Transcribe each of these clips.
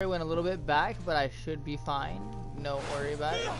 I went a little bit back, but I should be fine. No worry about it.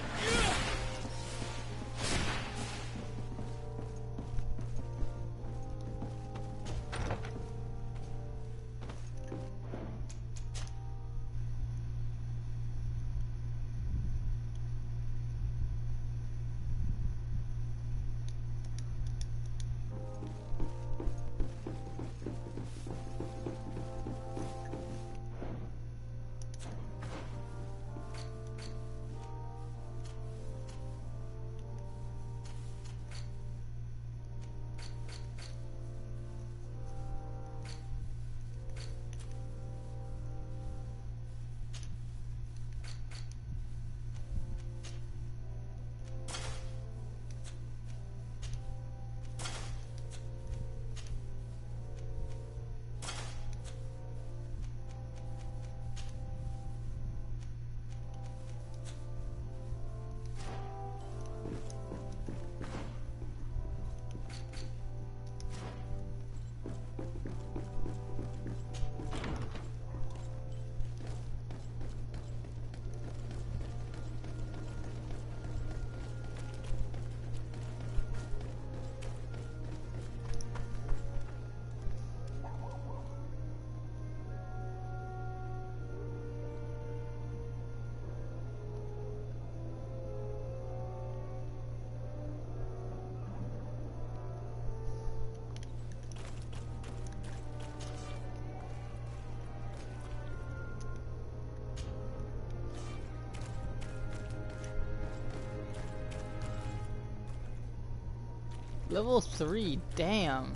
Level 3, damn.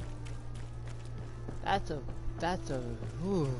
That's a, ooh.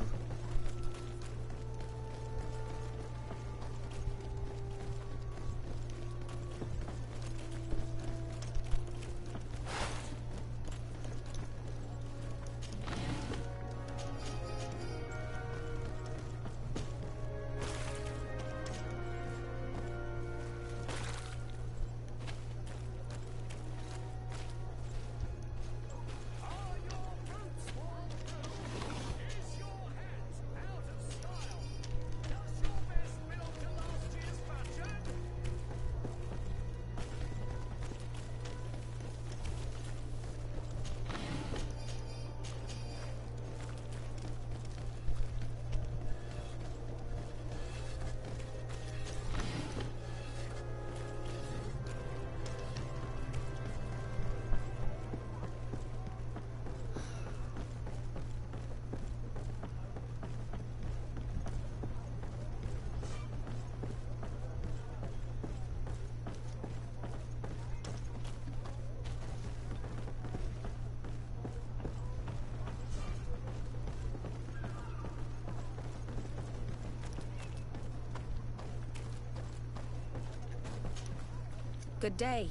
Good day,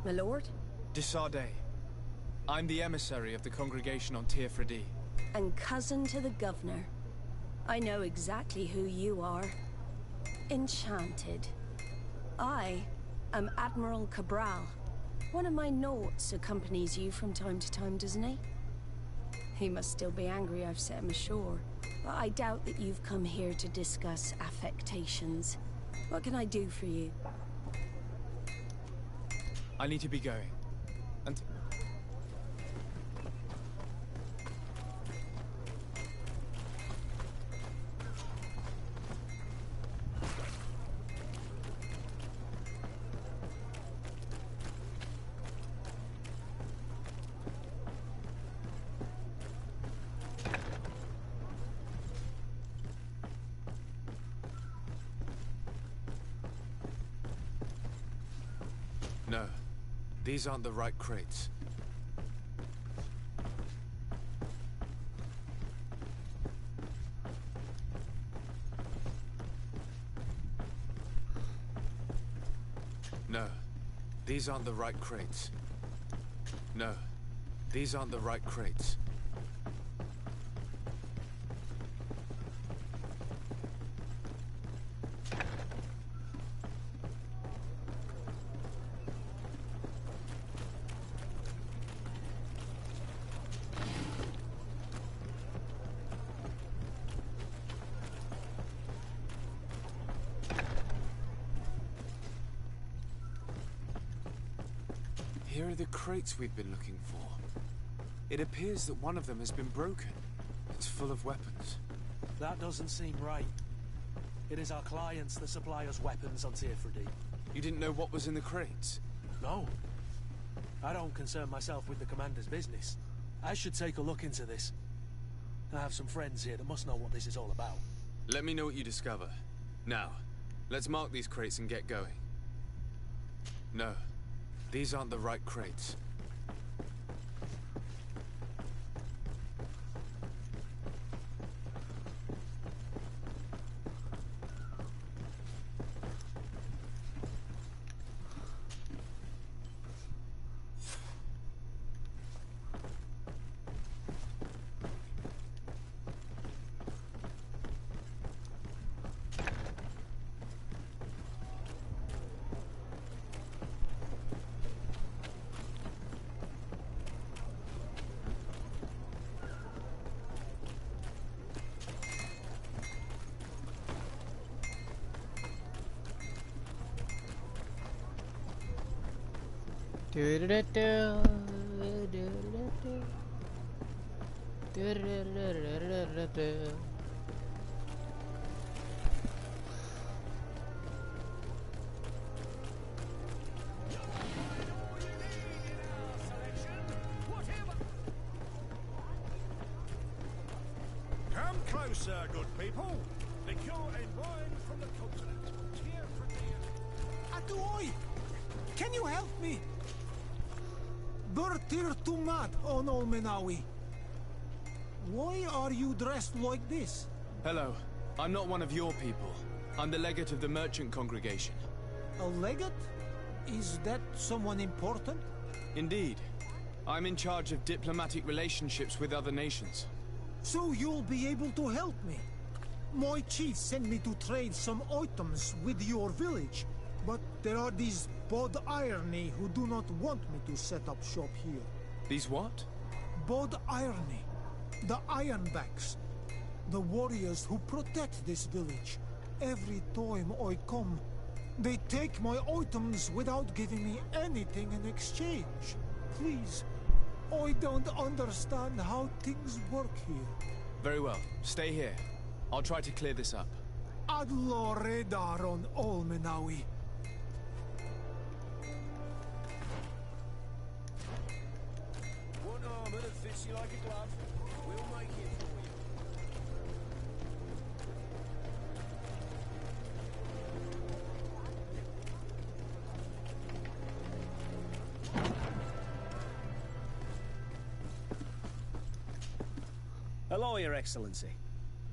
my lord. Desardet. I'm the emissary of the congregation on Tirfredi. And cousin to the governor. I know exactly who you are. Enchanted. I am Admiral Cabral. One of my naughts accompanies you from time to time, doesn't he? He must still be angry I've set him ashore. But I doubt that you've come here to discuss affectations. What can I do for you? I need to be going. And... No. These aren't the right crates. No. These aren't the right crates. No. These aren't the right crates. Here are the crates we've been looking for. It appears that one of them has been broken. It's full of weapons. That doesn't seem right. It is our clients that supply us weapons on Tearfredy. You didn't know what was in the crates? No. I don't concern myself with the commander's business. I should take a look into this. I have some friends here that must know what this is all about. Let me know what you discover. Now, let's mark these crates and get going. No, these aren't the right crates. Come closer, good people. Liquor and wine from the continent. Atuoi! Can you help me? Bertir Tumat on Olmenawi. Why are you dressed like this? Hello, I'm not one of your people. I'm the legate of the merchant congregation. A legate? Is that someone important? Indeed. I'm in charge of diplomatic relationships with other nations. So you'll be able to help me. My chief sent me to trade some items with your village, but there are these Bod Irony who do not want me to set up shop here. These what? Bod Irony. The Ironbacks. The warriors who protect this village. Every time I come, they take my items without giving me anything in exchange. Please, I don't understand how things work here. Very well. Stay here. I'll try to clear this up. Adlo Redar on Olmenawi. One armor that fits you like a glove. We'll make it for you. Hello, Your Excellency.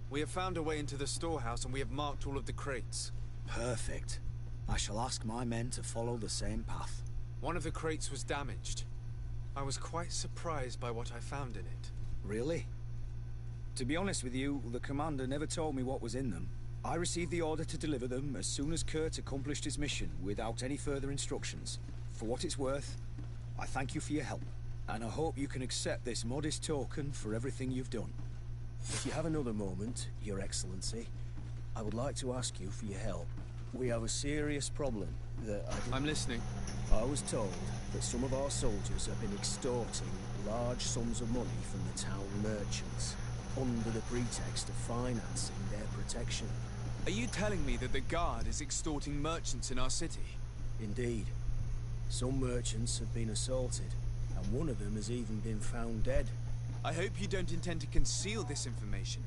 We have found a way into the storehouse and we have marked all of the crates. Perfect. I shall ask my men to follow the same path. One of the crates was damaged. I was quite surprised by what I found in it. Really? To be honest with you, the commander never told me what was in them. I received the order to deliver them as soon as Kurt accomplished his mission, without any further instructions. For what it's worth, I thank you for your help, and I hope you can accept this modest token for everything you've done. If you have another moment, Your Excellency, I would like to ask you for your help. We have a serious problem that I'm listening. I was told that some of our soldiers have been extorting large sums of money from the town merchants, under the pretext of financing their protection. Are you telling me that the guard is extorting merchants in our city? Indeed. Some merchants have been assaulted, and one of them has even been found dead. I hope you don't intend to conceal this information.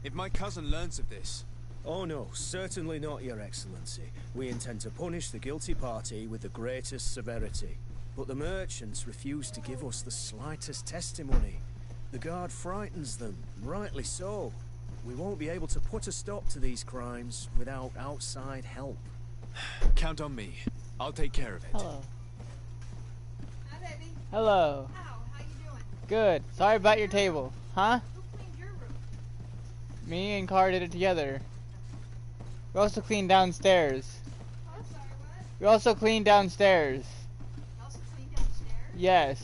If my cousin learns of this... Oh no, certainly not, Your Excellency. We intend to punish the guilty party with the greatest severity. But the merchants refuse to give us the slightest testimony. The guard frightens them, rightly so. We won't be able to put a stop to these crimes without outside help. Count on me. I'll take care of it. Hello. Hi, baby. Hello. How you doing? Good. Sorry about your table. Huh? Who cleaned your room? Me and Car did it together. We also cleaned downstairs. Oh, sorry, what? We also cleaned downstairs. You also cleaned downstairs? Yes.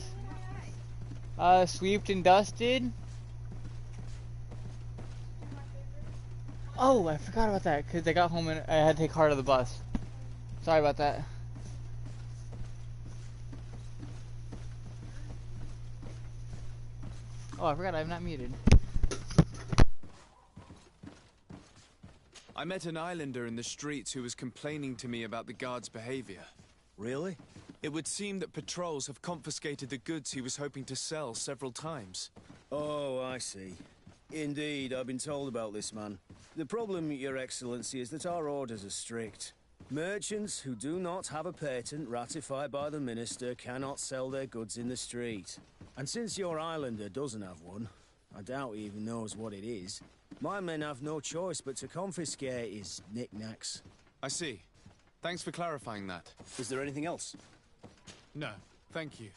Why? Sweeped and dusted. You're my favorite. Oh, I forgot about that because I got home and I had to take Car to the bus. Sorry about that. Oh, I forgot I'm not muted. I met an islander in the streets who was complaining to me about the guard's behavior. Really? It would seem that patrols have confiscated the goods he was hoping to sell several times. Oh, I see. Indeed, I've been told about this man. The problem, Your Excellency, is that our orders are strict. Merchants who do not have a patent ratified by the Minister cannot sell their goods in the street. And since your islander doesn't have one, I doubt he even knows what it is, my men have no choice but to confiscate his knickknacks. I see. Thanks for clarifying that. Is there anything else? No, thank you.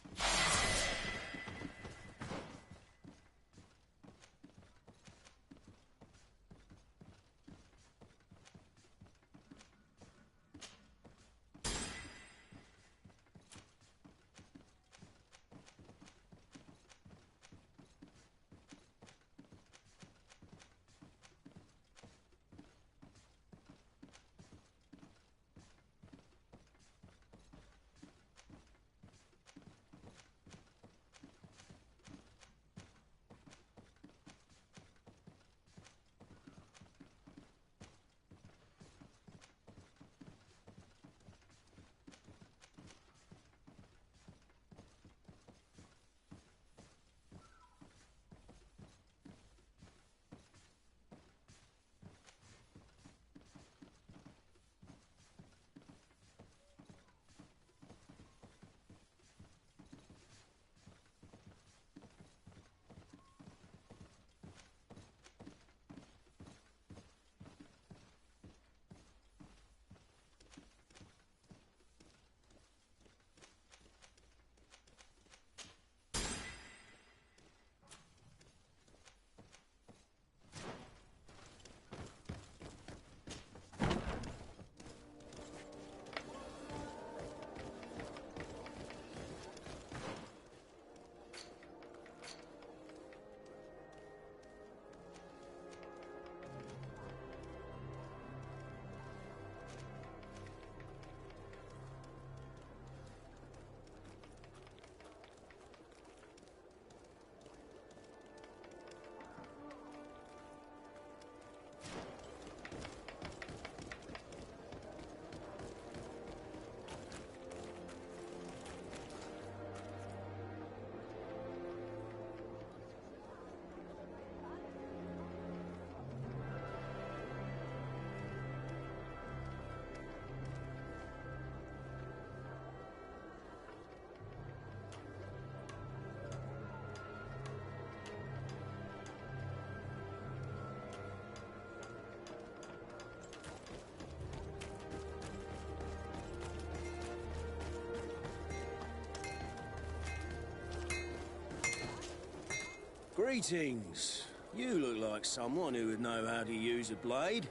Greetings. You look like someone who would know how to use a blade.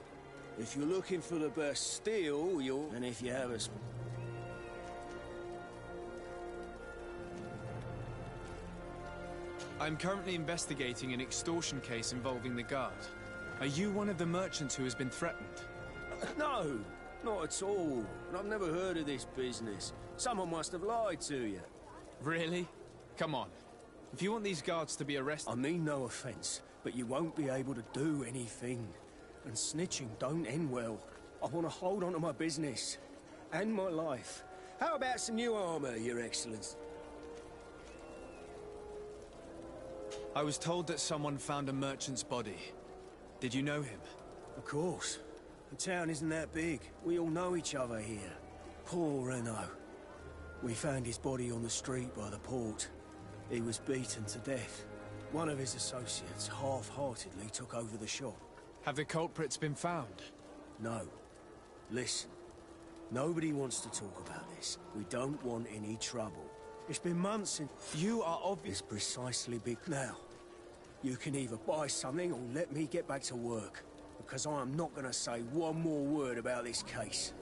If you're looking for the best steel, you'll... And if you have a... I'm currently investigating an extortion case involving the guard. Are you one of the merchants who has been threatened? No, not at all. And I've never heard of this business. Someone must have lied to you. Really? Come on. If you want these guards to be arrested... I mean no offence, but you won't be able to do anything. And snitching don't end well. I want to hold on to my business. And my life. How about some new armour, Your Excellency? I was told that someone found a merchant's body. Did you know him? Of course. The town isn't that big. We all know each other here. Poor Renault. We found his body on the street by the port. He was beaten to death. One of his associates half-heartedly took over the shop. Have the culprits been found? No. Listen. Nobody wants to talk about this. We don't want any trouble. It's been months since... You are obvious... It's precisely big now. You can either buy something or let me get back to work. Because I am not going to say one more word about this case.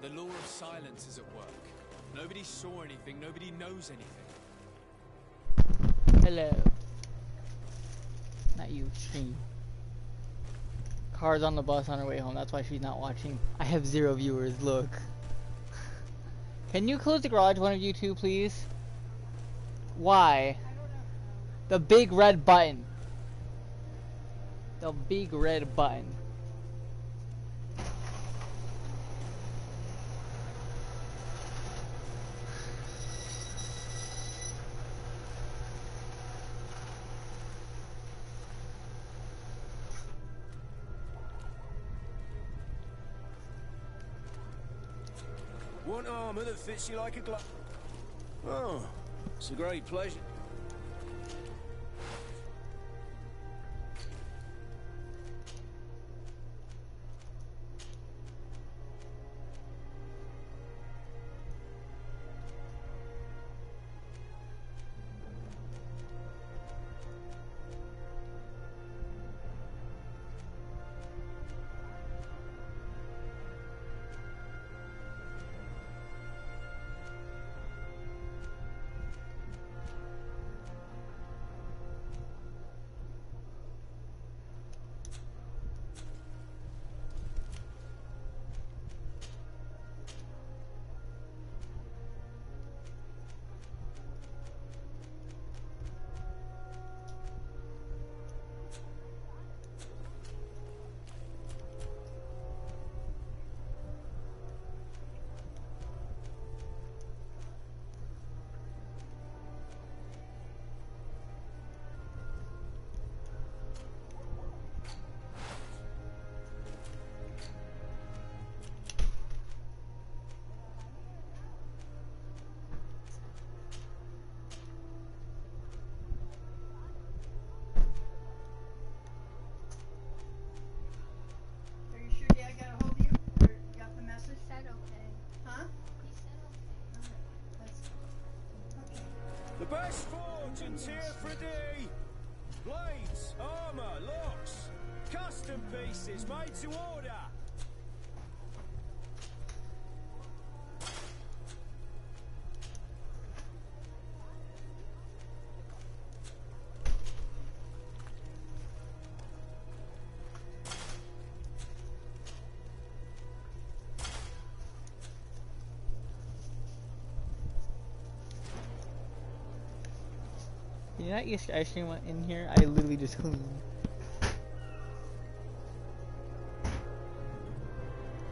The law of silence is at work. Nobody saw anything, nobody knows anything. Hello. Not you, stream. Car's on the bus on her way home, that's why she's not watching. I have 0 viewers, look. Can you close the garage, one of you two, please? Why? The big red button. The big red button. Want armor that fits you like a glove? Oh, it's a great pleasure. Are you sure Dad got a hold of you? Or got the message? Said okay. Huh? He said okay. That's okay. The best fortunes here for a day. Blades, armor, locks, custom pieces made to order. You not eat ice cream in here? I literally just cleaned.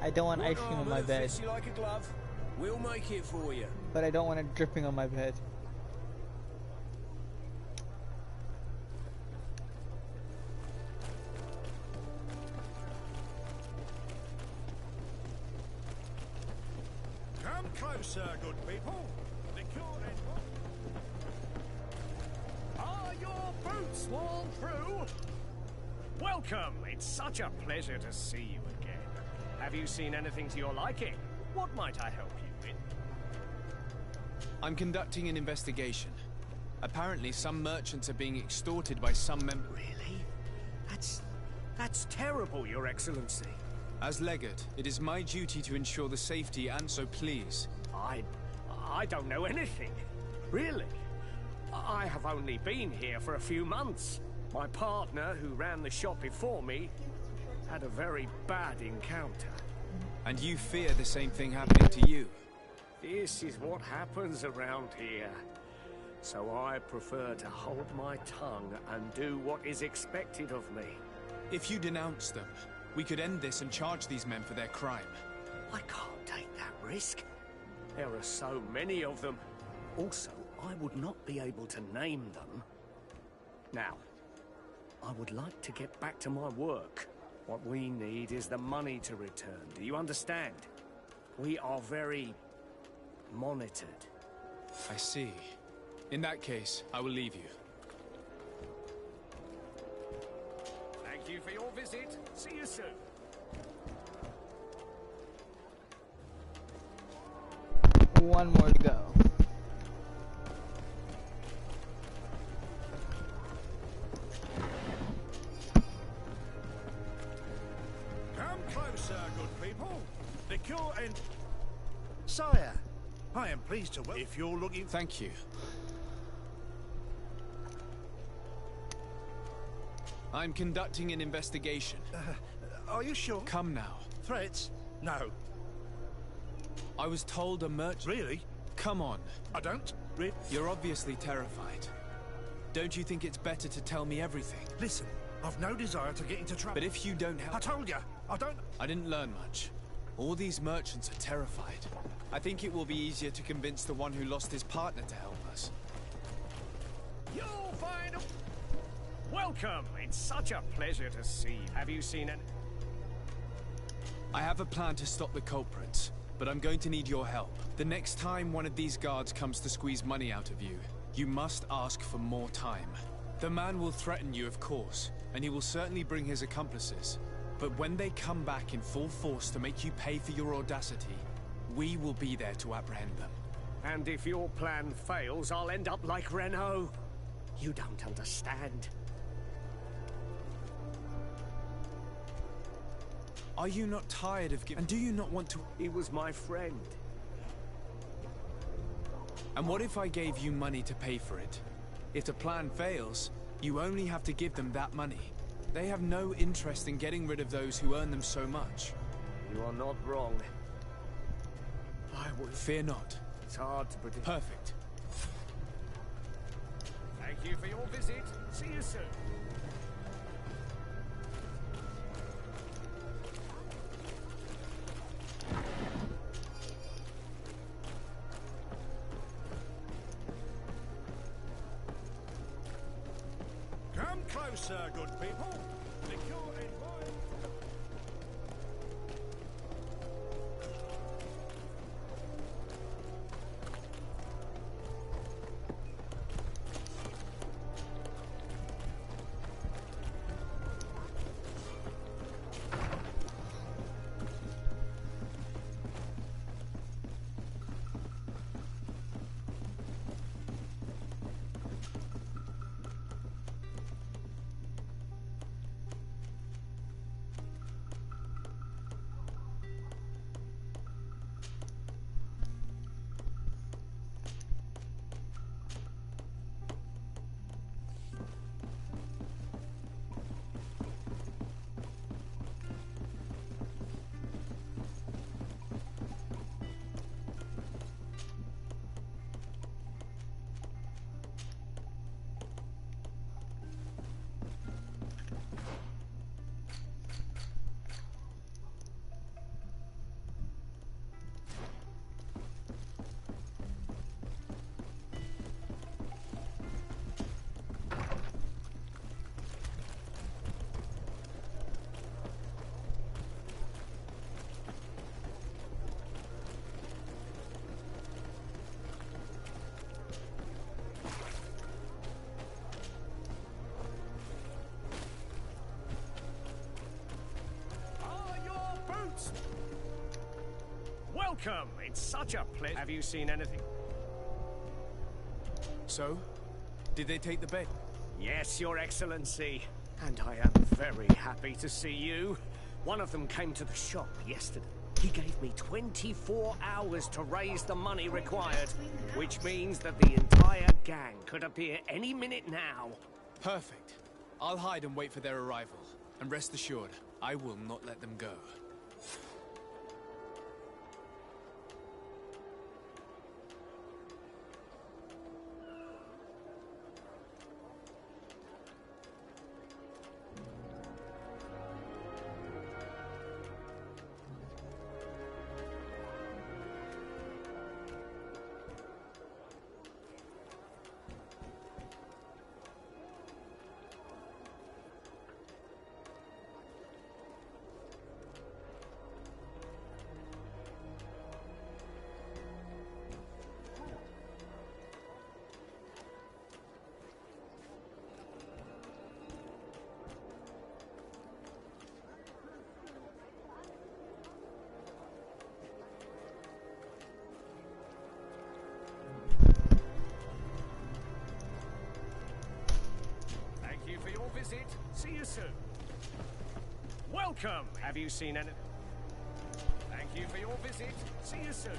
I don't want ice cream on my bed. Fits you like a glove. We'll make it for you. But I don't want it dripping on my bed. Come closer, good people. The cure is Are your boots worn through? Welcome. It's such a pleasure to see you again. Have you seen anything to your liking? What might I help you with? I'm conducting an investigation. Apparently, some merchants are being extorted by some members. Really? That's terrible, Your Excellency. As legate, it is my duty to ensure the safety, and so please. I don't know anything. Really. I have only been here for a few months. My partner, who ran the shop before me, had a very bad encounter. And you fear the same thing happening to you. This is what happens around here. So I prefer to hold my tongue and do what is expected of me. If you denounce them, we could end this and charge these men for their crime. I can't take that risk. There are so many of them. Also, I would not be able to name them. Now, I would like to get back to my work. What we need is the money to return. Do you understand? We are very monitored. I see. In that case, I will leave you. Thank you for your visit. See you soon. One more to go. Come closer, good people. The cure and Sire, I am pleased to if you're looking... Thank you. I'm conducting an investigation. Are you sure? Come now. Threats? No. I was told a merchant... Really? Come on. I don't. You're obviously terrified. Don't you think it's better to tell me everything? Listen, I've no desire to get into trouble. But if you don't help... I told you, I don't... I didn't learn much. All these merchants are terrified. I think it will be easier to convince the one who lost his partner to help us. You'll find a... Welcome! It's such a pleasure to see you. Have you seen it? I have a plan to stop the culprits, but I'm going to need your help. The next time one of these guards comes to squeeze money out of you, you must ask for more time. The man will threaten you, of course, and he will certainly bring his accomplices. But when they come back in full force to make you pay for your audacity, we will be there to apprehend them. And if your plan fails, I'll end up like Renault. You don't understand. Are you not tired of giving... And do you not want to... He was my friend. And what if I gave you money to pay for it? If the plan fails, you only have to give them that money. They have no interest in getting rid of those who earn them so much. You are not wrong. I will... Fear not. It's hard to predict. Perfect. Thank you for your visit. See you soon. Come closer, good people. Liquor and wine. Welcome! It's such a pleasure. Have you seen anything? So? Did they take the bait? Yes, Your Excellency. And I am very happy to see you. One of them came to the shop yesterday. He gave me 24 hours to raise the money required, which means that the entire gang could appear any minute now. Perfect. I'll hide and wait for their arrival. And rest assured, I will not let them go. See you soon. Welcome! Have you seen anything? Thank you for your visit. See you soon.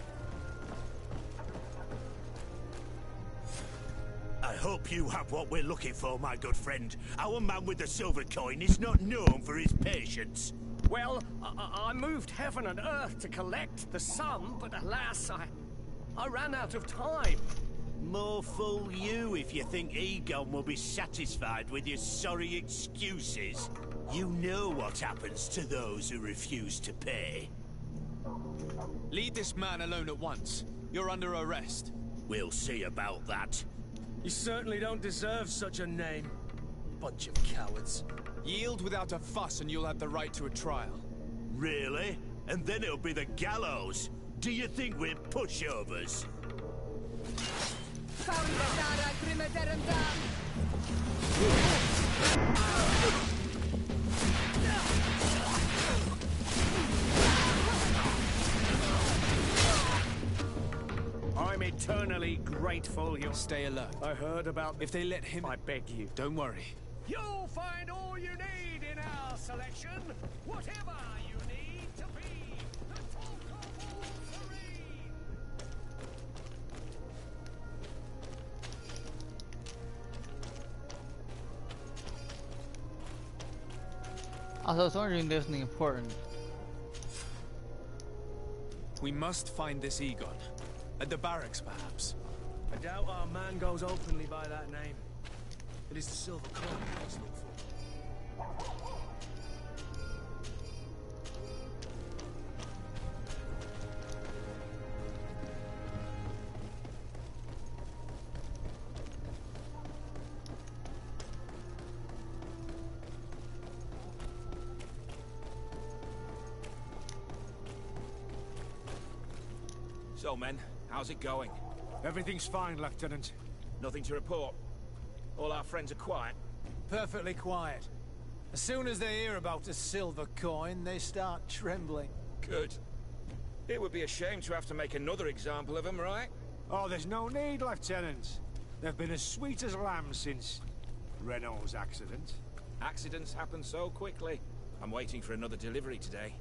hope you have what we're looking for, my good friend. Our man with the silver coin is not known for his patience. Well, I moved heaven and earth to collect the sum, but alas, I ran out of time. More fool you if you think Egon will be satisfied with your sorry excuses. You know what happens to those who refuse to pay. Leave this man alone at once. You're under arrest. We'll see about that. You certainly don't deserve such a name. Bunch of cowards. Yield without a fuss and you'll have the right to a trial. Really? And then it'll be the gallows. Do you think we're pushovers? I'm eternally grateful you'll Stay alert. I heard about... If they let him... I beg you. Don't worry. You'll find all you need in our selection. Whatever you need to be the talk of all serene. Also, I was wondering if there's something important. We must find this Egon. At the barracks, perhaps. I doubt our man goes openly by that name. It is the silver coin we must look for. So, men, how's it going? Everything's fine, Lieutenant. Nothing to report. All our friends are quiet. Perfectly quiet. As soon as they hear about a silver coin, they start trembling. Good. It would be a shame to have to make another example of them, right? Oh, there's no need, Lieutenant. They've been as sweet as lambs since Renault's accident. Accidents happen so quickly. I'm waiting for another delivery today.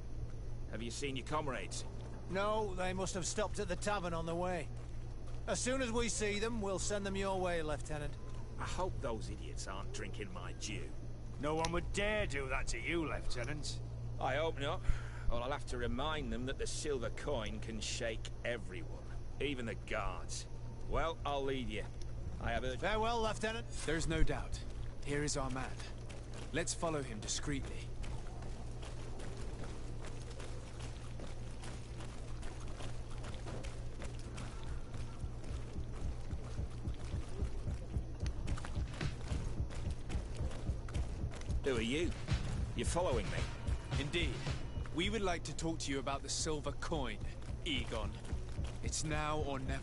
Have you seen your comrades? No, they must have stopped at the tavern on the way. As soon as we see them, we'll send them your way, Lieutenant. I hope those idiots aren't drinking my dew. No one would dare do that to you, Lieutenant. I hope not. Or I'll have to remind them that the silver coin can shake everyone. Even the guards. Well, I'll lead you. I have a... Farewell, Lieutenant. There's no doubt. Here is our man. Let's follow him discreetly. Who are you? You're following me? Indeed. We would like to talk to you about the silver coin, Egon. It's now or never.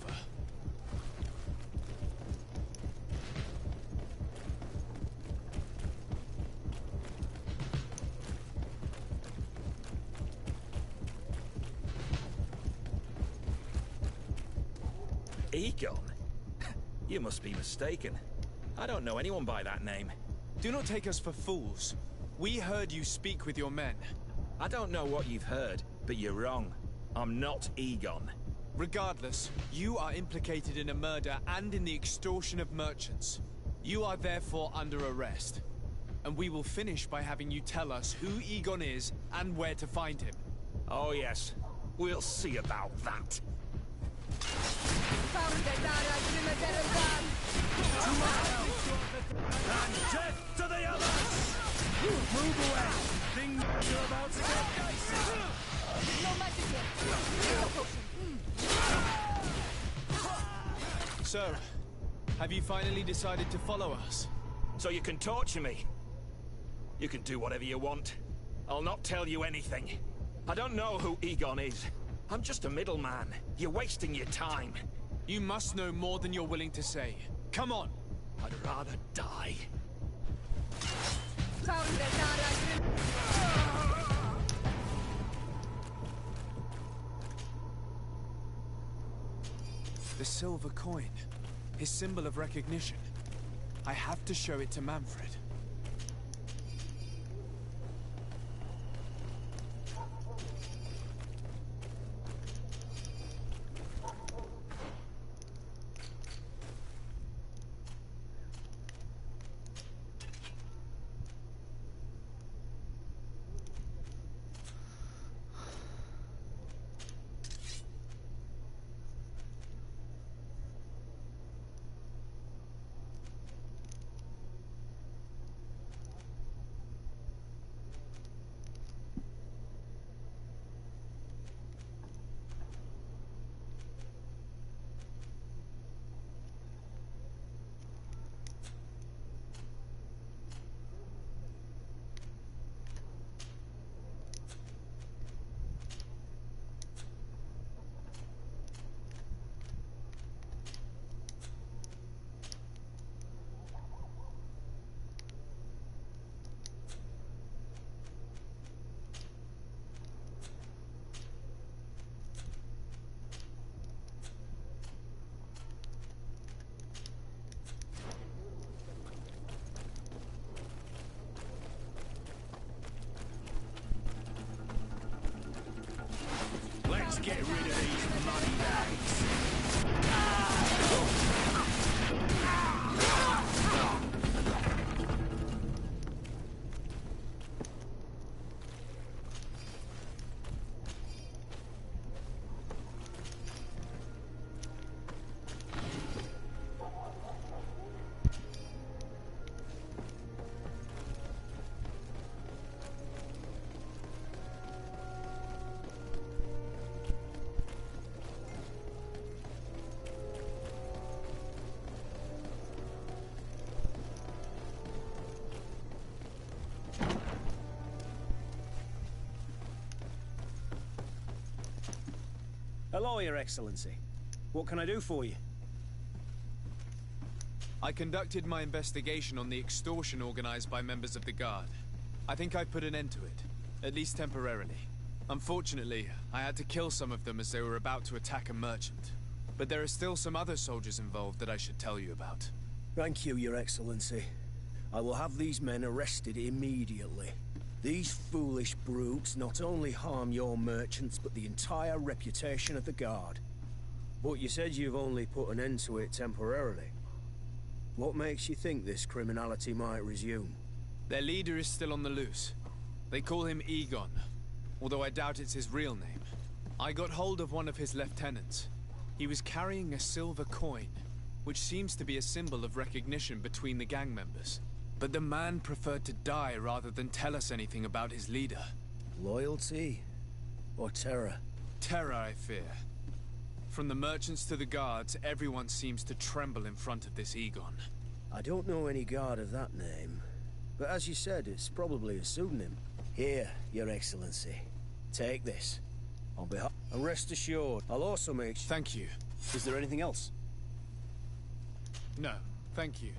Egon? You must be mistaken. I don't know anyone by that name. Do not take us for fools. We heard you speak with your men. I don't know what you've heard, but you're wrong. I'm not Egon. Regardless, you are implicated in a murder and in the extortion of merchants. You are therefore under arrest. And we will finish by having you tell us who Egon is and where to find him. Oh yes, we'll see about that. And death to the others! Move away! Things are about to get dicey! So, have you finally decided to follow us? So you can torture me. You can do whatever you want. I'll not tell you anything. I don't know who Egon is. I'm just a middleman. You're wasting your time. You must know more than you're willing to say. Come on! I'd rather die. The silver coin. His symbol of recognition. I have to show it to Manfred. Hello, Your Excellency. What can I do for you? I conducted my investigation on the extortion organized by members of the Guard. I think I've put an end to it, at least temporarily. Unfortunately, I had to kill some of them as they were about to attack a merchant. But there are still some other soldiers involved that I should tell you about. Thank you, Your Excellency. I will have these men arrested immediately. These foolish brutes not only harm your merchants, but the entire reputation of the Guard. But you said you've only put an end to it temporarily. What makes you think this criminality might resume? Their leader is still on the loose. They call him Egon, although I doubt it's his real name. I got hold of one of his lieutenants. He was carrying a silver coin, which seems to be a symbol of recognition between the gang members. But the man preferred to die rather than tell us anything about his leader. Loyalty? Or terror? Terror, I fear. From the merchants to the guards, everyone seems to tremble in front of this Egon. I don't know any guard of that name. But as you said, it's probably a pseudonym. Here, Your Excellency. Take this. On behalf... And rest assured, I'll also make sure... Thank you. Is there anything else? No, thank you.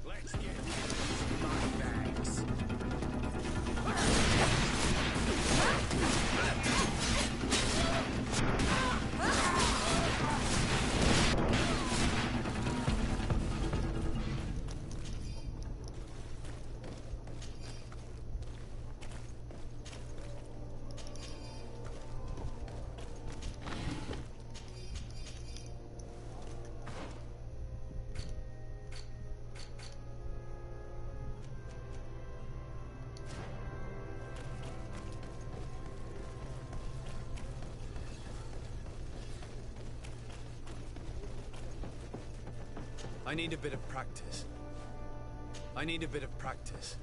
Let's get these money bags. I need a bit of practice. I need a bit of practice.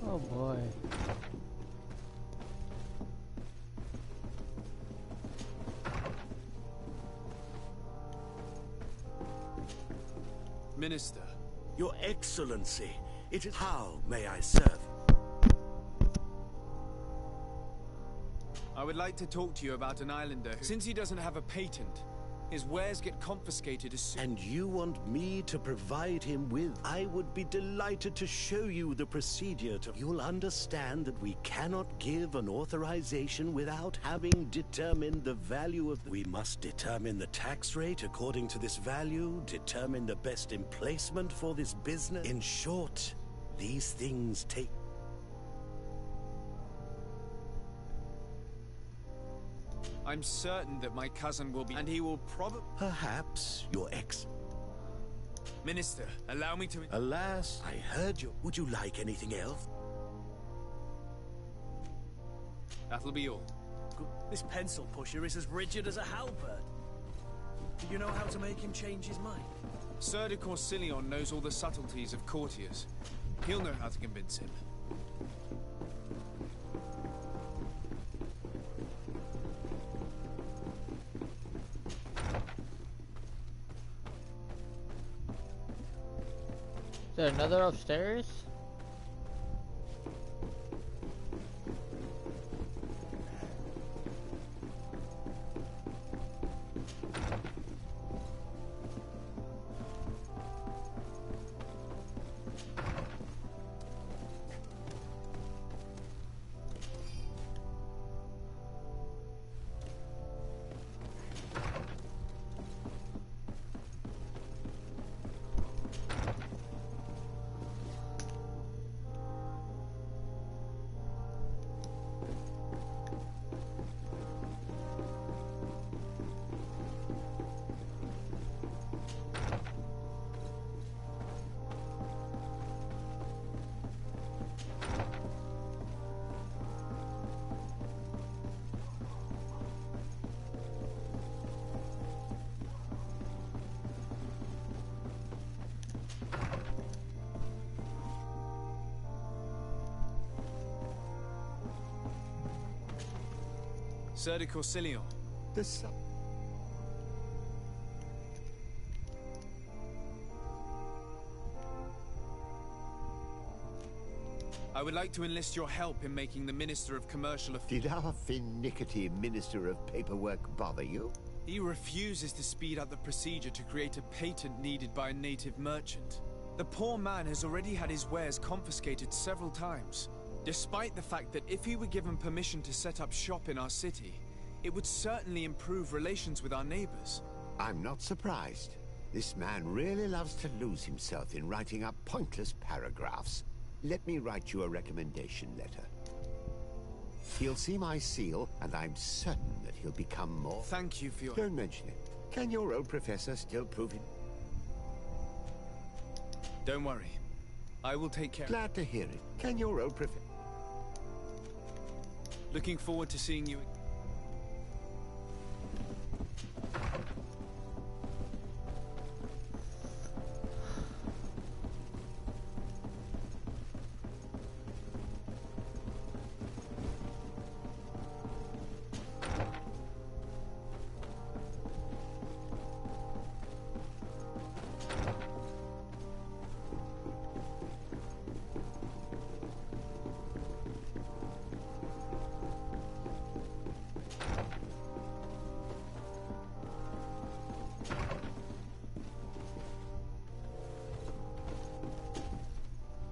Oh boy. Minister. Your Excellency, it is... How may I serve? I would like to talk to you about an islander who, since he doesn't have a patent, his wares get confiscated as soon... And you want me to provide him with... I would be delighted to show you the procedure to... You'll understand that we cannot give an authorization without having determined the value of... We must determine the tax rate according to this value, determine the best emplacement for this business. In short, these things take... I'm certain that my cousin will be... And he will probably... Perhaps, Your Ex... Minister, allow me to... Alas, I heard you. Would you like anything else? That'll be all. This pencil pusher is as rigid as a halberd. Do you know how to make him change his mind? Sir de Corsilion knows all the subtleties of courtiers. He'll know how to convince him. Is there another upstairs? Sir Corsilion. The sun. I would like to enlist your help in making the Minister of Commercial Affairs. Did our finicky Minister of Paperwork bother you? He refuses to speed up the procedure to create a patent needed by a native merchant. The poor man has already had his wares confiscated several times, despite the fact that if he were given permission to set up shop in our city, it would certainly improve relations with our neighbors. I'm not surprised. This man really loves to lose himself in writing up pointless paragraphs. Let me write you a recommendation letter. He'll see my seal, and I'm certain that he'll become more... Thank you for your... Don't mention it. Can your old professor still prove it? Don't worry. I will take care... Glad to hear it. Can your old professor... Looking forward to seeing you...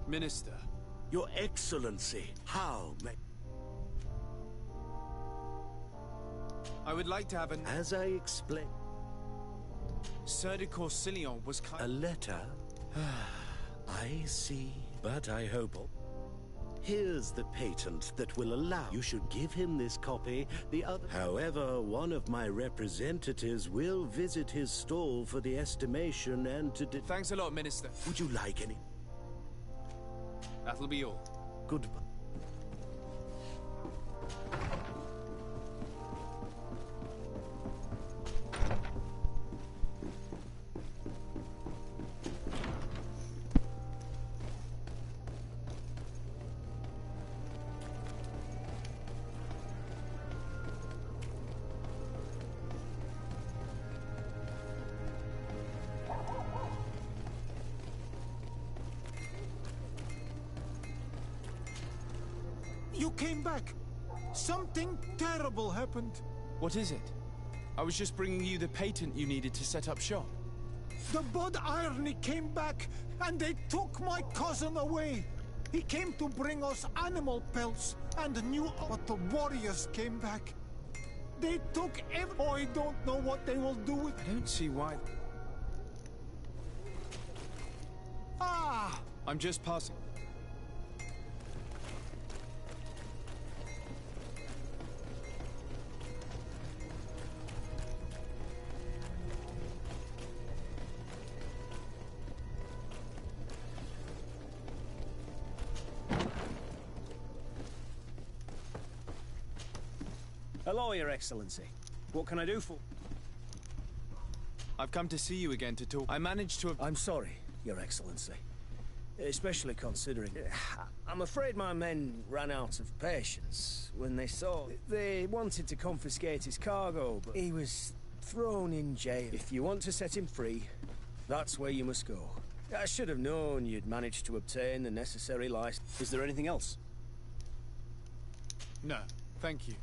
Minister. Your Excellency, how may... I would like to have an... As I explained... Sir de Corsilion was A letter? I see, but I hope... Here's the patent that will allow... You should give him this copy, the other... However, one of my representatives will visit his stall for the estimation and to... Thanks a lot, Minister. Would you like any... That'll be all. Goodbye. You came back. Something terrible happened. What is it? I was just bringing you the patent you needed to set up shop. The Bud Irony came back, and they took my cousin away. He came to bring us animal pelts and new... But the warriors came back. They took I don't know what they will do with... I don't see why... Ah! I'm just passing. Hello, Your Excellency. What can I do for... I've come to see you again to talk. I managed to... I'm sorry, Your Excellency. Especially considering... I'm afraid my men ran out of patience when they saw... They wanted to confiscate his cargo, but he was thrown in jail. If you want to set him free, that's where you must go. I should have known you'd managed to obtain the necessary license. Is there anything else? No, thank you.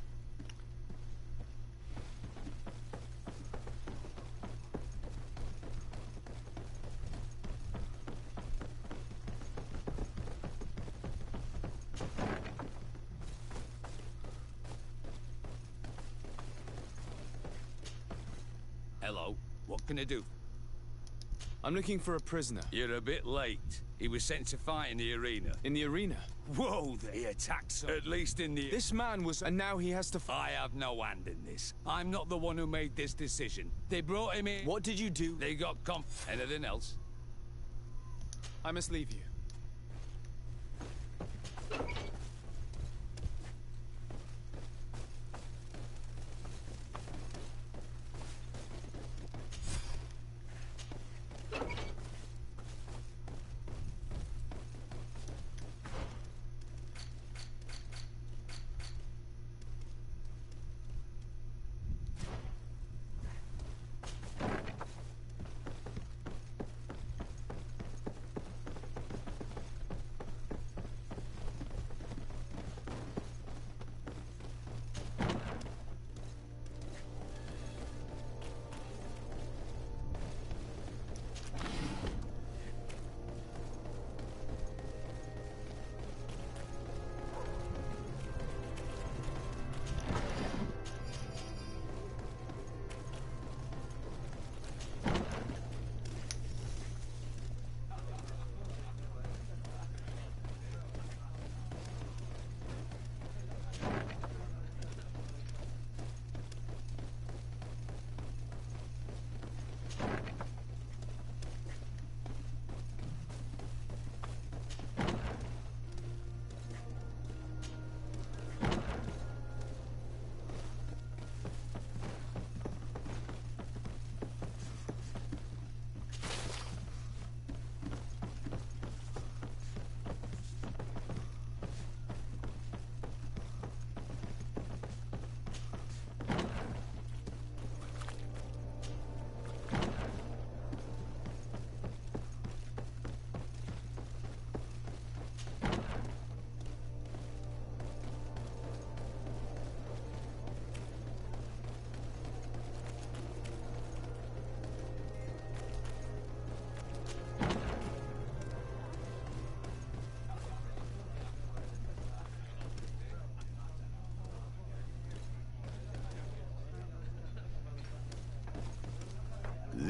Hello. What can I do? I'm looking for a prisoner. You're a bit late. He was sent to fight in the arena. In the arena? Whoa, he attacked some. At least in the... This man was... And now he has to... I have no hand in this. I'm not the one who made this decision. They brought him in... What did you do? They got Anything else? I must leave you.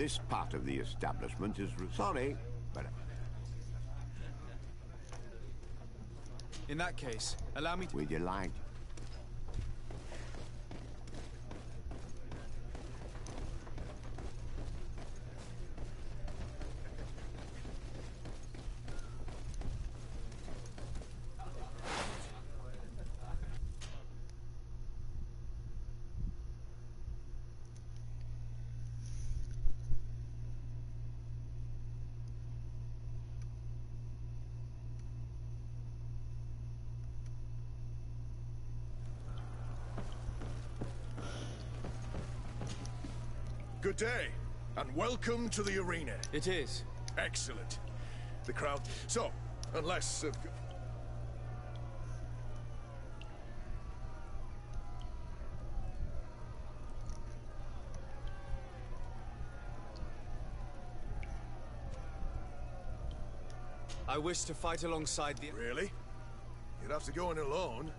This part of the establishment is... Sorry, but... In that case, allow me to... With your light. Good day, and welcome to the arena. It is. Excellent. The crowd... So, unless... I wish to fight alongside the... Really? You'd have to go in alone.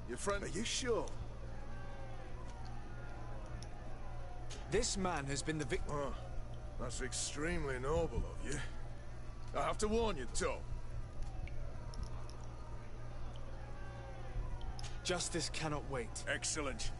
Your friend... Are you sure? This man has been the victim. Oh, that's extremely noble of you. I have to warn you, Tom. Justice cannot wait. Excellent.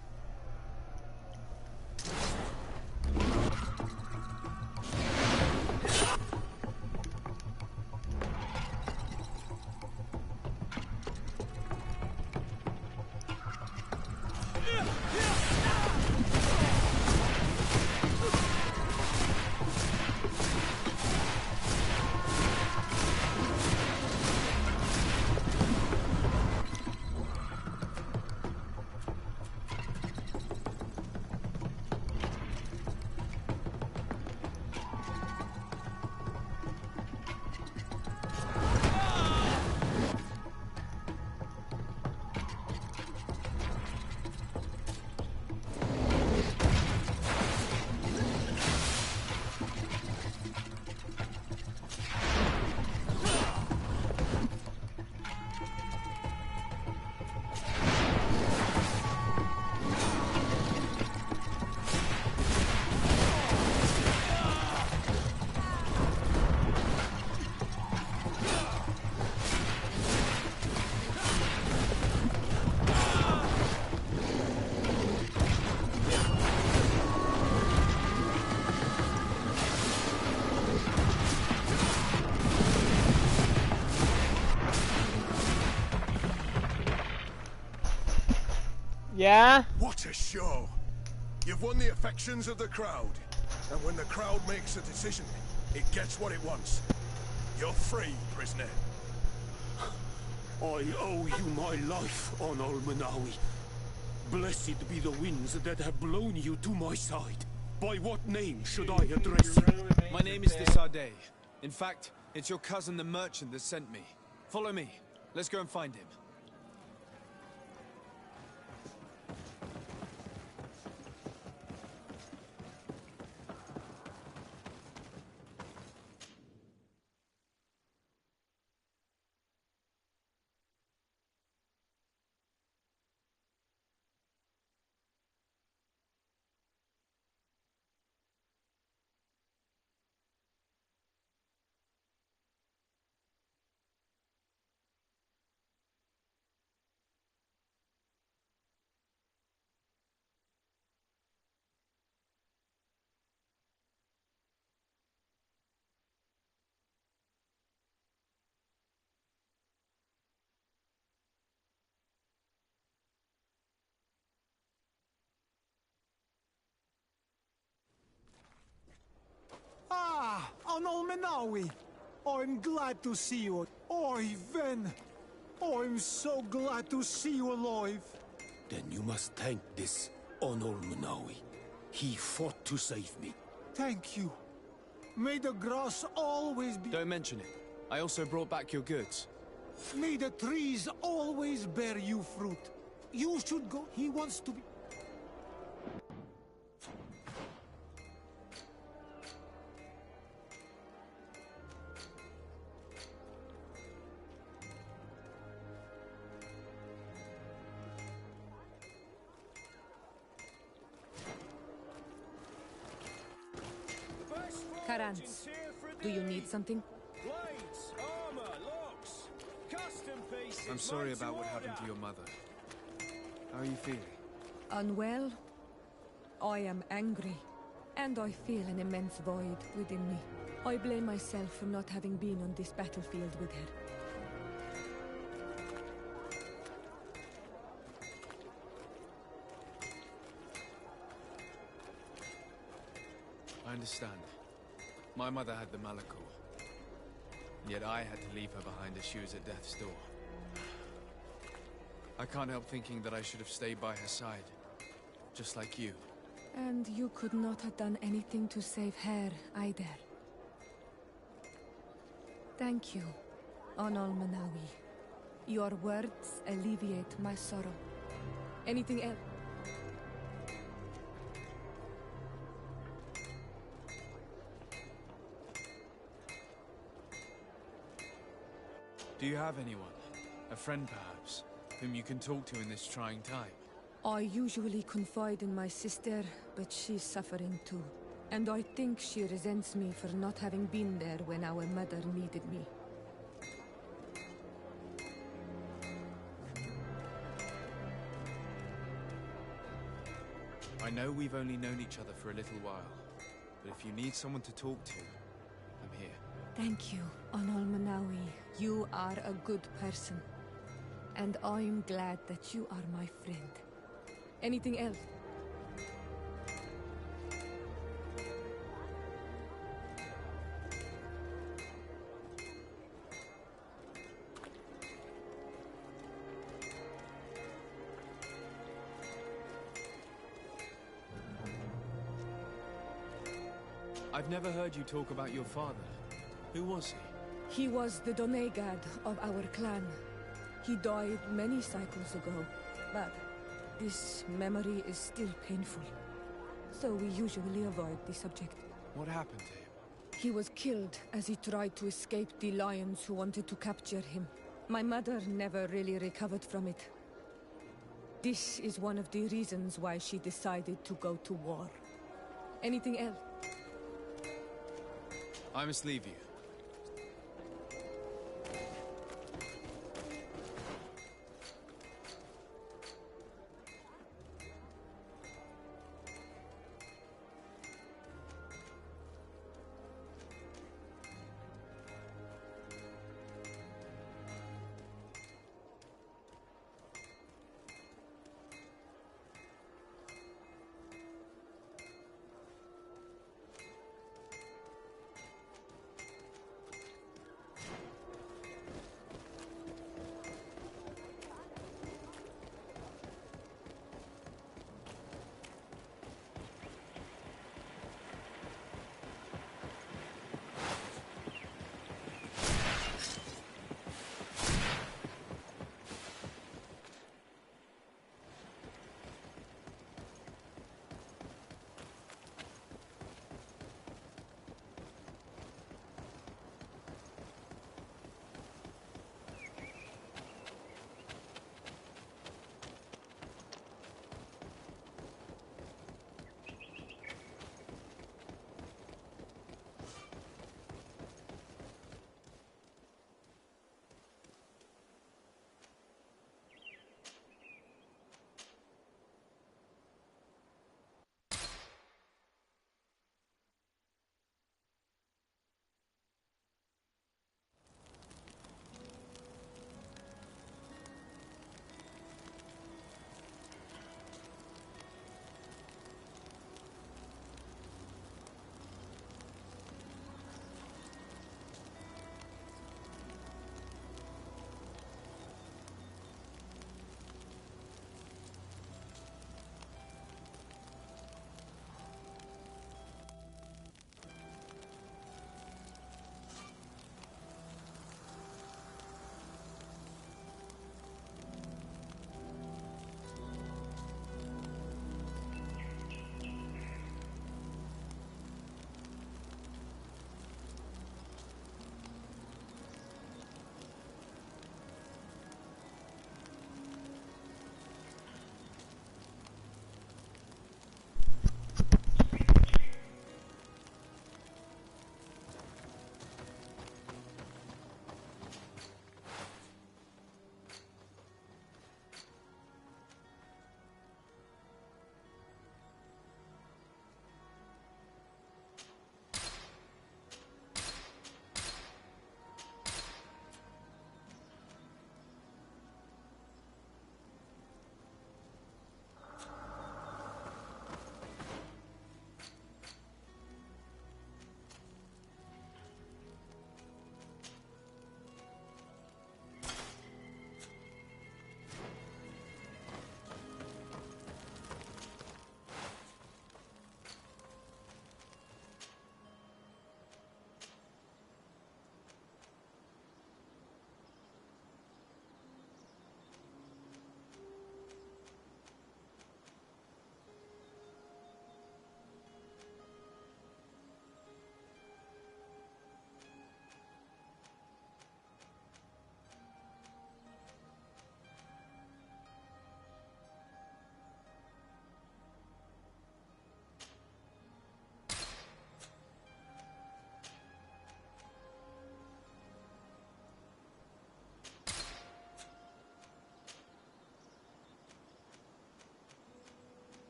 Yeah? What a show! You've won the affections of the crowd. And when the crowd makes a decision, it gets what it wants. You're free, prisoner. I owe you my life, Onol Manawi. Blessed be the winds that have blown you to my side. By what name should I address you? My name is Desardet. In fact, it's your cousin the merchant that sent me. Follow me. Let's go and find him. Ah, Onol Menawi. I'm glad to see you. Oi, Ven. I'm so glad to see you alive. Then you must thank this Onol Manawi. He fought to save me. Thank you. May the grass always be... Don't mention it. I also brought back your goods. May the trees always bear you fruit. You should go. He wants to be... chance. Do you need something? Blades, armor, locks, custom pieces. I'm sorry about what happened to your mother. How are you feeling? Unwell? I am angry, and I feel an immense void within me. I blame myself for not having been on this battlefield with her. I understand. My mother had the Malachor. Yet I had to leave her behind as she was at death's door. I can't help thinking that I should have stayed by her side. Just like you. And you could not have done anything to save her, either. Thank you, Onol Manawi. Your words alleviate my sorrow. Anything else? Do you have anyone? A friend, perhaps? Whom you can talk to in this trying time? I usually confide in my sister, but she's suffering too. And I think she resents me for not having been there when our mother needed me. I know we've only known each other for a little while, but if you need someone to talk to, I'm here. Thank you, Onol Manawi. You are a good person. And I'm glad that you are my friend. Anything else? I've never heard you talk about your father. Who was he? He was the Donegad of our clan. He died many cycles ago, but this memory is still painful. So we usually avoid the subject. What happened to him? He was killed as he tried to escape the lions who wanted to capture him. My mother never really recovered from it. This is one of the reasons why she decided to go to war. Anything else? I must leave you.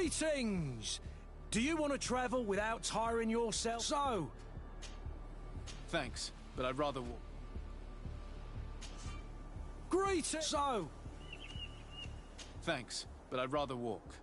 Greetings! Do you want to travel without tiring yourself? So, Thanks, but I'd rather walk. greetings! So, Thanks, but I'd rather walk.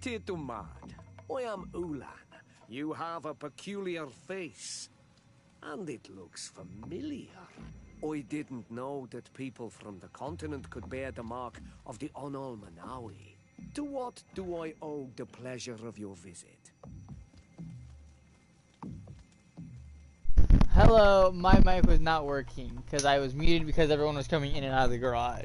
Tear to mad. I am Ulan. You have a peculiar face. And it looks familiar. I didn't know that people from the continent could bear the mark of the Onol Manawi. To what do I owe the pleasure of your visit? Hello, my mic was not working because I was muted because everyone was coming in and out of the garage.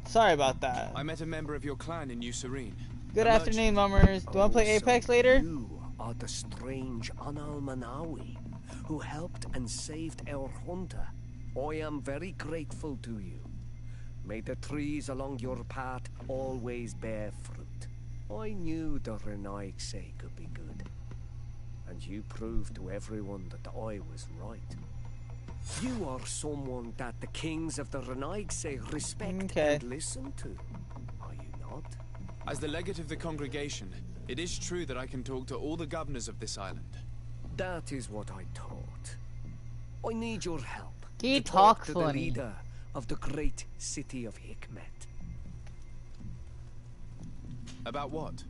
Sorry about that. I met a member of your clan in New Serene. Good afternoon, mummers. Do you want to play Apex later? You are the strange Onol Manawi who helped and saved our hunter. I am very grateful to you. May the trees along your path always bear fruit. I knew the Renaigse could be good. And you proved to everyone that I was right. You are someone that the kings of the Renaigse respect and listen to. Are you not? As the legate of the congregation, it is true that I can talk to all the governors of this island. That is what I thought. I need your help. He to talk talks to funny. the leader of the great city of Hikmet. About what?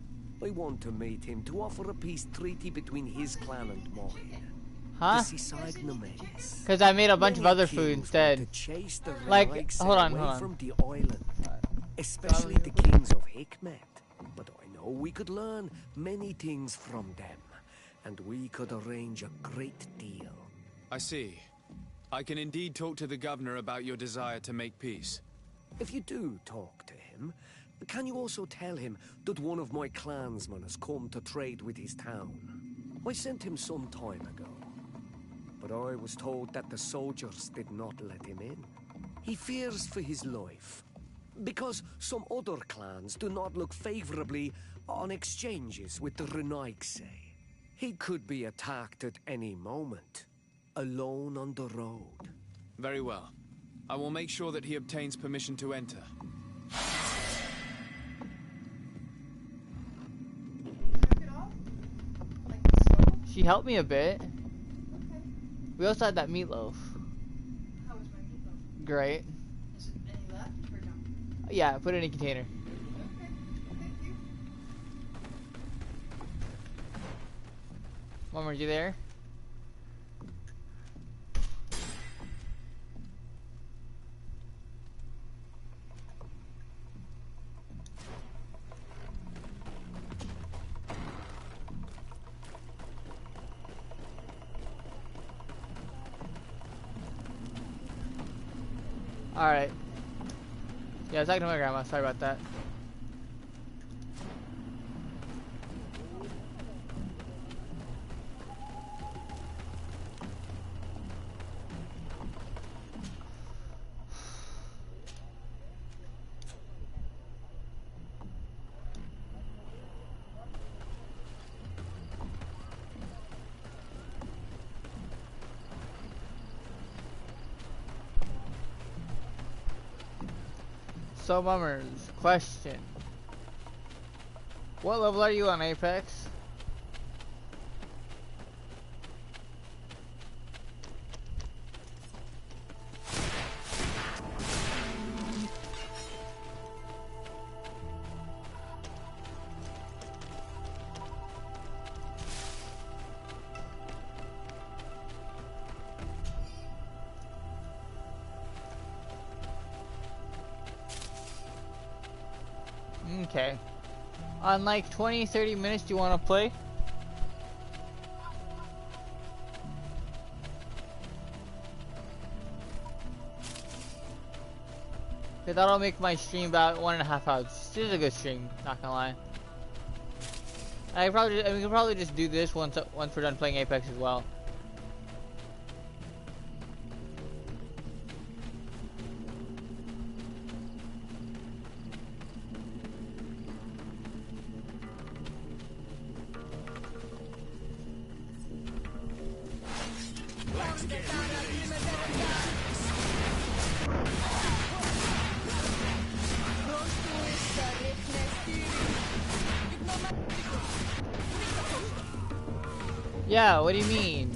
I want to meet him to offer a peace treaty between his clan and mine. Huh? Because I made a bunch of other food instead. Like, hold on. From the island, especially the kings of Hikmet. But I know we could learn many things from them, and we could arrange a great deal. I see. I can indeed talk to the governor about your desire to make peace. If you do talk to him, can you also tell him that one of my clansmen has come to trade with his town? I sent him some time ago, but I was told that the soldiers did not let him in. He fears for his life, because some other clans do not look favorably on exchanges with the Renaigse. He could be attacked at any moment. Alone on the road. Very well. I will make sure that he obtains permission to enter. She helped me a bit. We also had that meatloaf. How was my meatloaf? Great. Is any left or no? Yeah, put it in a container. Okay, thank you. Mom, are you there? Alright. Yeah, I was talking to my grandma. Sorry about that. So, mummers, question. What level are you on Apex? Okay. On like 20-30 minutes, do you want to play? Okay, that'll make my stream about 1.5 hours. This is a good stream, not gonna lie. We could probably just do this once we're done playing Apex as well. Yeah, what do you mean?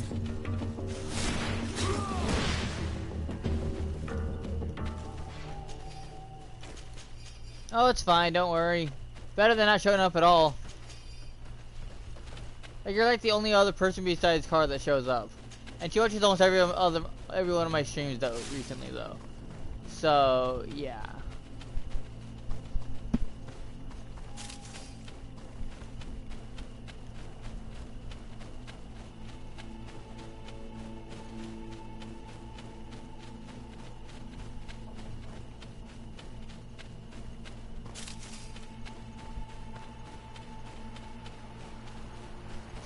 Oh, it's fine, don't worry. Better than not showing up at all. Like, you're like the only other person besides Car that shows up. And she watches almost every one of my streams though recently though. So yeah.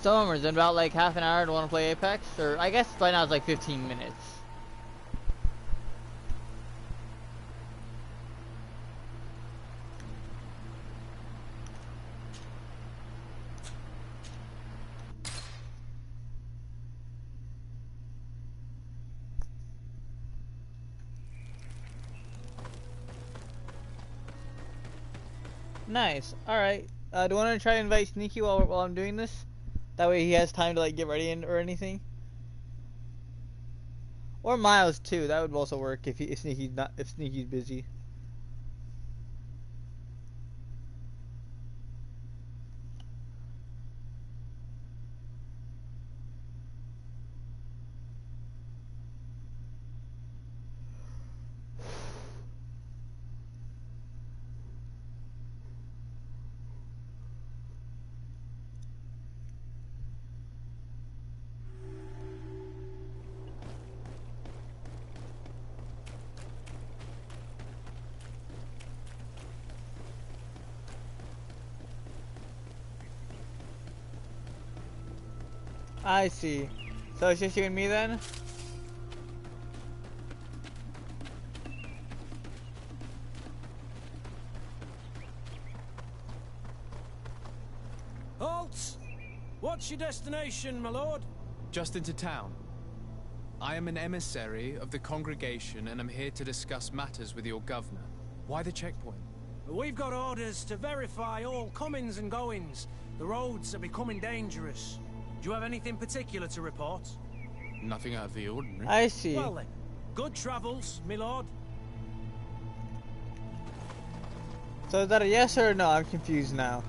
Summers in about like half an hour to want to play Apex, or I guess right now it's like 15 minutes. Nice. All right. Do you want to try to invite Sneaky while I'm doing this? That way he has time to like get ready or anything. Or Miles too. That would also work if Sneaky's busy. I see. So it's just you and me then? Halt! What's your destination, my lord? Just into town. I am an emissary of the congregation and am here to discuss matters with your governor. Why the checkpoint? We've got orders to verify all comings and goings. The roads are becoming dangerous. Do you have anything particular to report? Nothing out of the ordinary. I see. Well then, good travels, my lord. So is that a yes or a no? I'm confused now.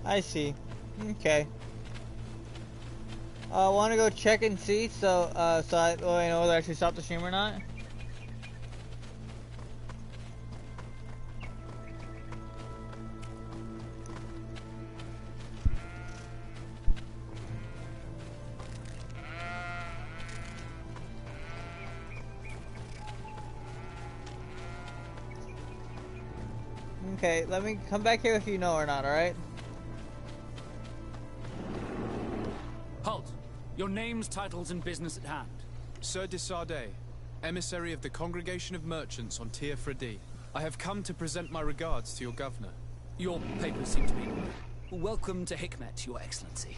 I see. Okay. I want to go check and see, so I know whether I should stop the stream or not. Okay, let me come back here if you know or not, alright? Halt! Your names, titles, and business at hand. Sir de Sardet, emissary of the Congregation of Merchants on Tier Fredi. I have come to present my regards to your governor. Your papers seem to be... Welcome to Hikmet, Your Excellency.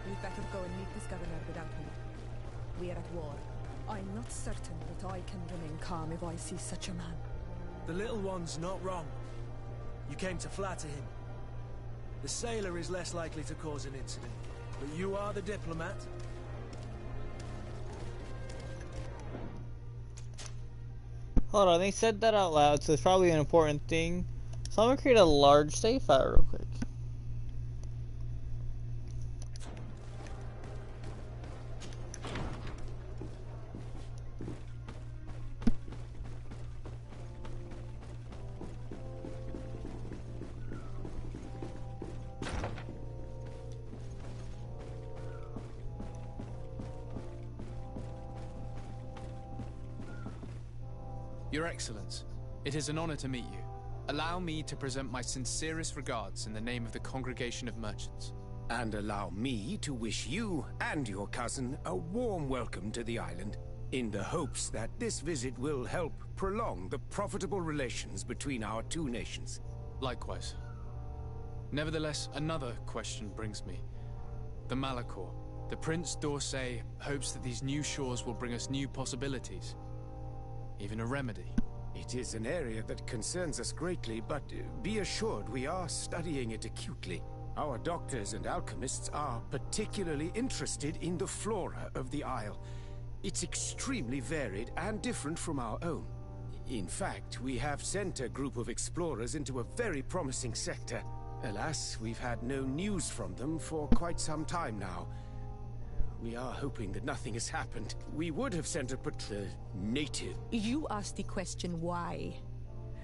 You'd better go and meet this governor without me. We are at war. I'm not certain that I can remain calm if I see such a man. The little one's not wrong. You came to flatter him. The sailor is less likely to cause an incident, but you are the diplomat. Hold on, they said that out loud, so it's probably an important thing. So I'm gonna create a large save file real quick. Your Excellence, it is an honor to meet you. Allow me to present my sincerest regards in the name of the Congregation of Merchants. And allow me to wish you and your cousin a warm welcome to the island, in the hopes that this visit will help prolong the profitable relations between our two nations. Likewise. Nevertheless, another question brings me. The Malachor. The Prince d'Orsay hopes that these new shores will bring us new possibilities. Even a remedy. It is an area that concerns us greatly, but be assured we are studying it acutely. Our doctors and alchemists are particularly interested in the flora of the Isle. It's extremely varied and different from our own. In fact, we have sent a group of explorers into a very promising sector. Alas, we've had no news from them for quite some time now. We are hoping that nothing has happened. We would have sent a native. You asked the question why.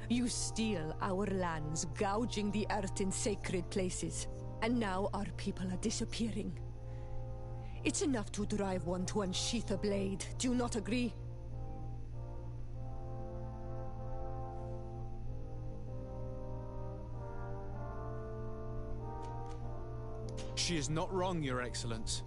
You steal our lands, gouging the earth in sacred places. And now our people are disappearing. It's enough to drive one to unsheath a blade. Do you not agree? She is not wrong, Your Excellence.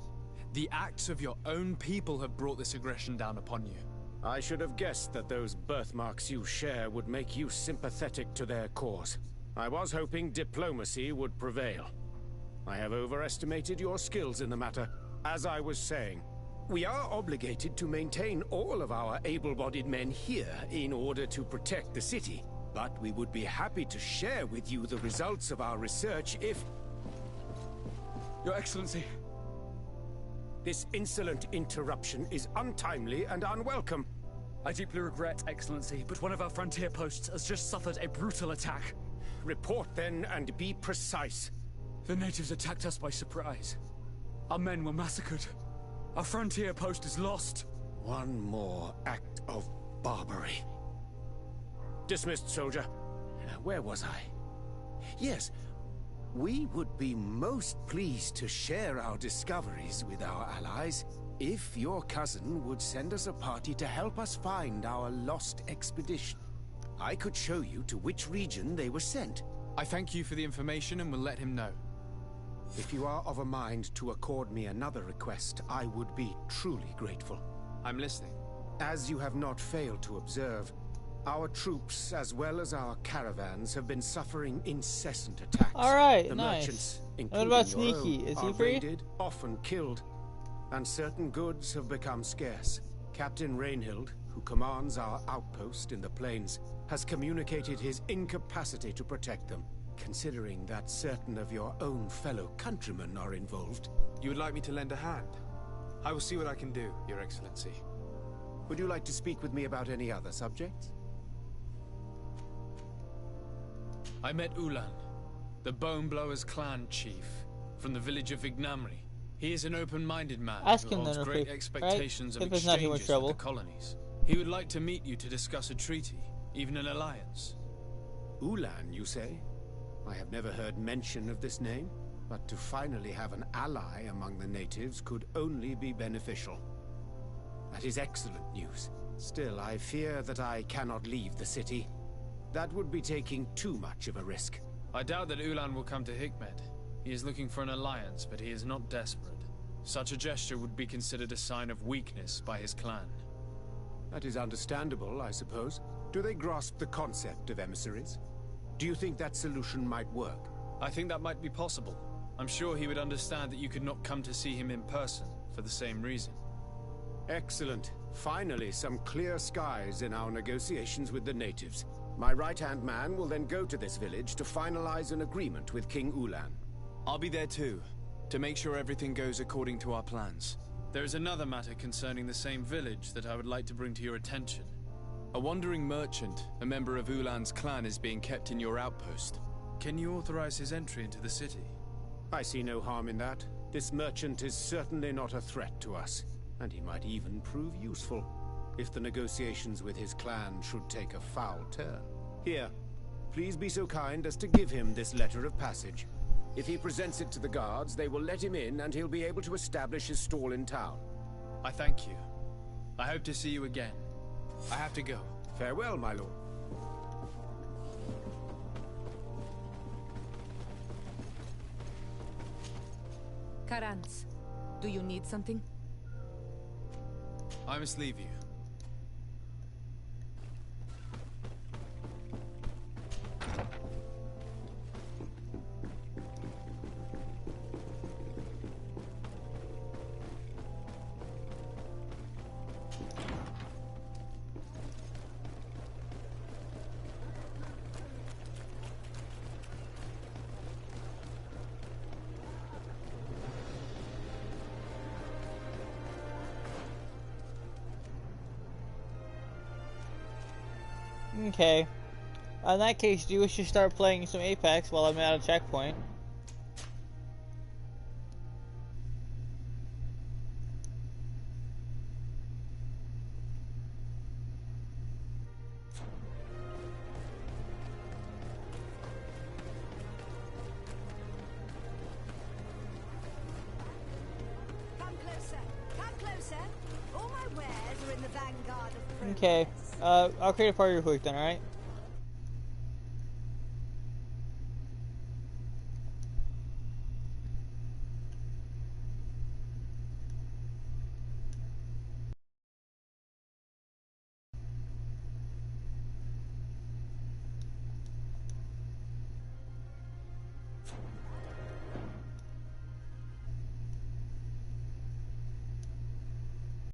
The acts of your own people have brought this aggression down upon you. I should have guessed that those birthmarks you share would make you sympathetic to their cause. I was hoping diplomacy would prevail. I have overestimated your skills in the matter. As I was saying, we are obligated to maintain all of our able-bodied men here in order to protect the city. But we would be happy to share with you the results of our research if... Your Excellency. This insolent interruption is untimely and unwelcome. I deeply regret, Excellency, but one of our frontier posts has just suffered a brutal attack. Report then and be precise. The natives attacked us by surprise. Our men were massacred. Our frontier post is lost. One more act of barbarity. Dismissed, soldier. Where was I? Yes, we would be most pleased to share our discoveries with our allies if your cousin would send us a party to help us find our lost expedition. I could show you to which region they were sent. I thank you for the information and will let him know. If you are of a mind to accord me another request, I would be truly grateful. I'm listening. As you have not failed to observe, our troops, as well as our caravans, have been suffering incessant attacks. Alright, the nice. Merchants, What about including your Sneaky? own, Is he are free? raided, often killed, and certain goods have become scarce. Captain Rainhild, who commands our outpost in the plains, has communicated his incapacity to protect them. Considering that certain of your own fellow countrymen are involved. You would like me to lend a hand? I will see what I can do, Your Excellency. Would you like to speak with me about any other subjects? I met Ulan, the Boneblower's clan chief, from the village of Vignamri. He is an open-minded man Ask who him holds then, great Rafik, expectations right? of If it's not too much exchanges with trouble. the colonies. He would like to meet you to discuss a treaty, even an alliance. Ulan, you say? I have never heard mention of this name, but to finally have an ally among the natives could only be beneficial. That is excellent news. Still, I fear that I cannot leave the city. That would be taking too much of a risk. I doubt that Ulan will come to Hikmet. He is looking for an alliance, but he is not desperate. Such a gesture would be considered a sign of weakness by his clan. That is understandable, I suppose. Do they grasp the concept of emissaries? Do you think that solution might work? I think that might be possible. I'm sure he would understand that you could not come to see him in person for the same reason. Excellent. Finally, some clear skies in our negotiations with the natives. My right-hand man will then go to this village to finalize an agreement with King Ulan. I'll be there too, to make sure everything goes according to our plans. There is another matter concerning the same village that I would like to bring to your attention. A wandering merchant, a member of Ulan's clan, is being kept in your outpost. Can you authorize his entry into the city? I see no harm in that. This merchant is certainly not a threat to us, and he might even prove useful, if the negotiations with his clan should take a foul turn. Here, please be so kind as to give him this letter of passage. If he presents it to the guards, they will let him in and he'll be able to establish his stall in town. I thank you. I hope to see you again. I have to go. Farewell, my lord. Karans, do you need something? I must leave you. Okay. In that case, do you wish to start playing some Apex while I'm at a checkpoint? Come closer. Come closer. All my wares are in the vanguard of progress. Okay. I'll create a party real quick then, alright?